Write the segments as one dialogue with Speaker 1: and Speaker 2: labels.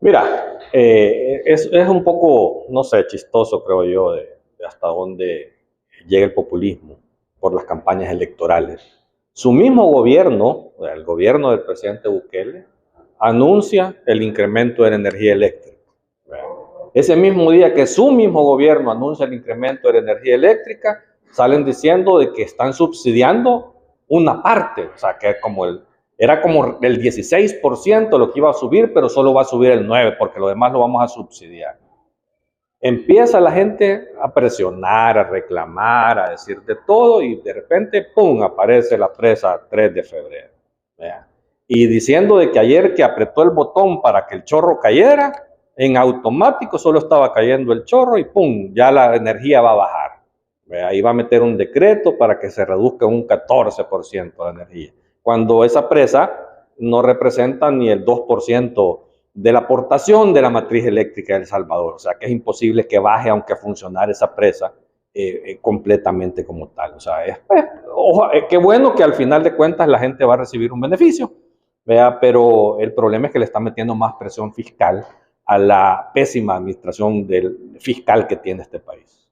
Speaker 1: Mira, es un poco, no sé, chistoso, creo yo, de hasta dónde llega el populismo por las campañas electorales. Su mismo gobierno, el gobierno del presidente Bukele, anuncia el incremento de la energía eléctrica. Ese mismo día que su mismo gobierno anuncia el incremento de la energía eléctrica, salen diciendo de que están subsidiando una parte, o sea, que era como el 16% lo que iba a subir, pero solo va a subir el 9%, porque lo demás lo vamos a subsidiar. Empieza la gente a presionar, a reclamar, a decir de todo, y de repente, ¡pum!, aparece la presa 3 de febrero. ¿Vea? Y diciendo de que ayer que apretó el botón para que el chorro cayera, en automático solo estaba cayendo el chorro y ¡pum!, ya la energía va a bajar. ¿Vea? Ahí va a meter un decreto para que se reduzca un 14% de energía, cuando esa presa no representa ni el 2% de la aportación de la matriz eléctrica de El Salvador. O sea, que es imposible que baje aunque funcionara esa presa completamente como tal. O sea, qué bueno que al final de cuentas la gente va a recibir un beneficio, ¿vea? Pero el problema es que le está metiendo más presión fiscal a la pésima administración fiscal que tiene este país.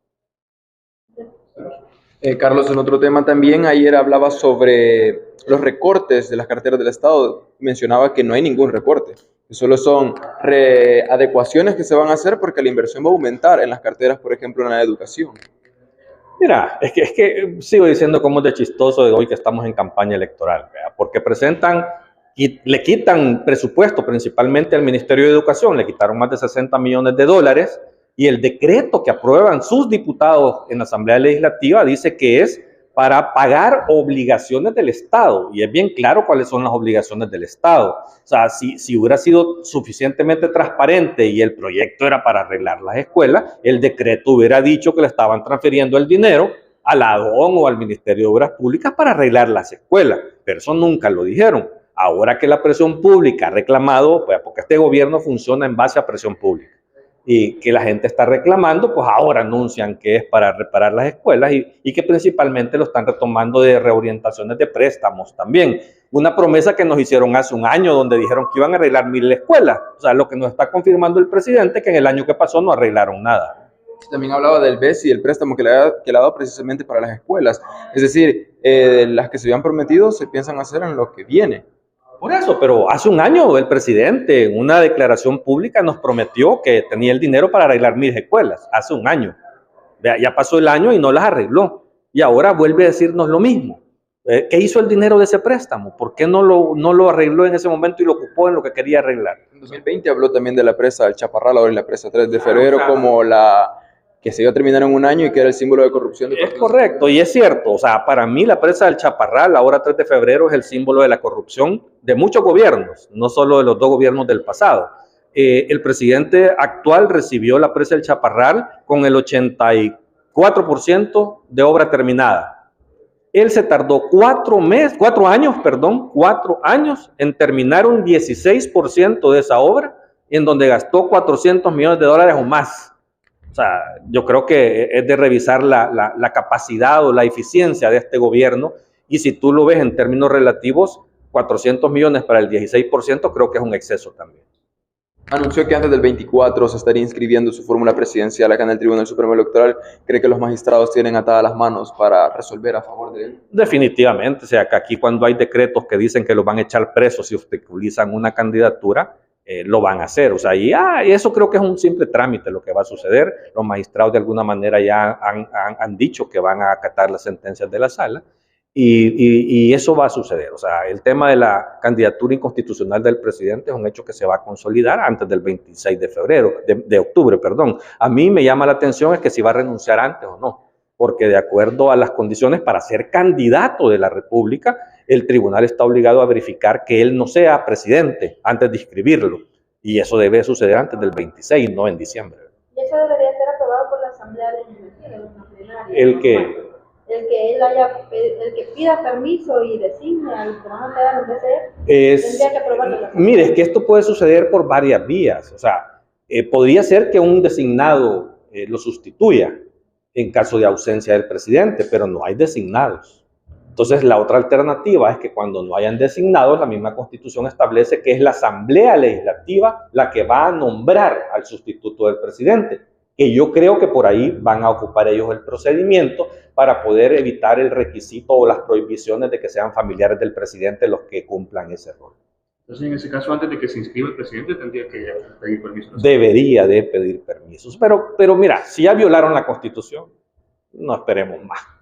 Speaker 2: Carlos, en otro tema también, ayer hablaba sobre los recortes de las carteras del Estado. Mencionaba que no hay ningún recorte, que solo son adecuaciones que se van a hacer porque la inversión va a aumentar en las carteras, por ejemplo, en la educación.
Speaker 1: Mira, es que sigo diciendo cómo es de chistoso de hoy que estamos en campaña electoral, ¿vea? Porque presentan y le quitan presupuesto principalmente al Ministerio de Educación, le quitaron más de 60 millones de dólares, y el decreto que aprueban sus diputados en la Asamblea Legislativa dice que es para pagar obligaciones del Estado, y es bien claro cuáles son las obligaciones del Estado. O sea, si hubiera sido suficientemente transparente y el proyecto era para arreglar las escuelas, el decreto hubiera dicho que le estaban transfiriendo el dinero a la ADON o al Ministerio de Obras Públicas para arreglar las escuelas, pero eso nunca lo dijeron. Ahora que la presión pública ha reclamado, pues porque este gobierno funciona en base a presión pública, y que la gente está reclamando, pues ahora anuncian que es para reparar las escuelas y que principalmente lo están retomando de reorientaciones de préstamos también. Una promesa que nos hicieron hace un año donde dijeron que iban a arreglar 1000 escuelas. O sea, lo que nos está confirmando el presidente que en el año que pasó no arreglaron nada.
Speaker 2: También hablaba del BESI, el préstamo que le ha dado precisamente para las escuelas. Es decir, las que se habían prometido se piensan hacer en lo que viene.
Speaker 1: Por eso, pero hace un año el presidente en una declaración pública nos prometió que tenía el dinero para arreglar 1000 escuelas, hace un año. Ya pasó el año y no las arregló. Y ahora vuelve a decirnos lo mismo. ¿Qué hizo el dinero de ese préstamo? ¿Por qué no lo arregló en ese momento y lo ocupó en lo que quería arreglar?
Speaker 2: En 2020 habló también de la presa del Chaparral, ahora en la presa 3 de febrero, como la que se iba a terminar en un año y que era el símbolo de corrupción.
Speaker 1: Es correcto, y es cierto. O sea, para mí la presa del Chaparral, ahora 3 de febrero, es el símbolo de la corrupción de muchos gobiernos, no solo de los dos gobiernos del pasado. El presidente actual recibió la presa del Chaparral con el 84% de obra terminada. Él se tardó 4 años en terminar un 16% de esa obra, en donde gastó 400 millones de dólares o más. O sea, yo creo que es de revisar la capacidad o la eficiencia de este gobierno, y si tú lo ves en términos relativos, 400 millones para el 16% creo que es un exceso también.
Speaker 2: Anunció que antes del 24 se estaría inscribiendo su fórmula presidencial acá en el Tribunal Supremo Electoral. ¿Cree que los magistrados tienen atadas las manos para resolver a favor de él?
Speaker 1: Definitivamente. O sea, que aquí cuando hay decretos que dicen que los van a echar presos si obstaculizan una candidatura, lo van a hacer. O sea, y eso creo que es un simple trámite lo que va a suceder. Los magistrados de alguna manera ya han dicho que van a acatar las sentencias de la sala. Y eso va a suceder. O sea, el tema de la candidatura inconstitucional del presidente es un hecho que se va a consolidar antes del 26 de octubre. A mí me llama la atención es que si va a renunciar antes o no, porque de acuerdo a las condiciones para ser candidato de la República, el tribunal está obligado a verificar que él no sea presidente antes de inscribirlo, y eso debe suceder antes del 26, no en diciembre.
Speaker 3: Y eso debería ser aprobado por la Asamblea Legislativa, no plenaria.
Speaker 1: El que
Speaker 3: el que pida permiso y designe a los que van a quedar en BCE, tendría que aprobarlo.
Speaker 1: Mire, es que esto puede suceder por varias vías. O sea, podría ser que un designado lo sustituya en caso de ausencia del presidente, pero no hay designados. Entonces, la otra alternativa es que cuando no hayan designados, la misma Constitución establece que es la Asamblea Legislativa la que va a nombrar al sustituto del presidente, que yo creo que por ahí van a ocupar ellos el procedimiento para poder evitar el requisito o las prohibiciones de que sean familiares del presidente los que cumplan ese rol.
Speaker 4: Entonces, en ese caso, antes de que se inscriba el presidente, tendría que pedir permiso.
Speaker 1: Debería de pedir permisos. Pero mira, si ya violaron la Constitución, no esperemos más.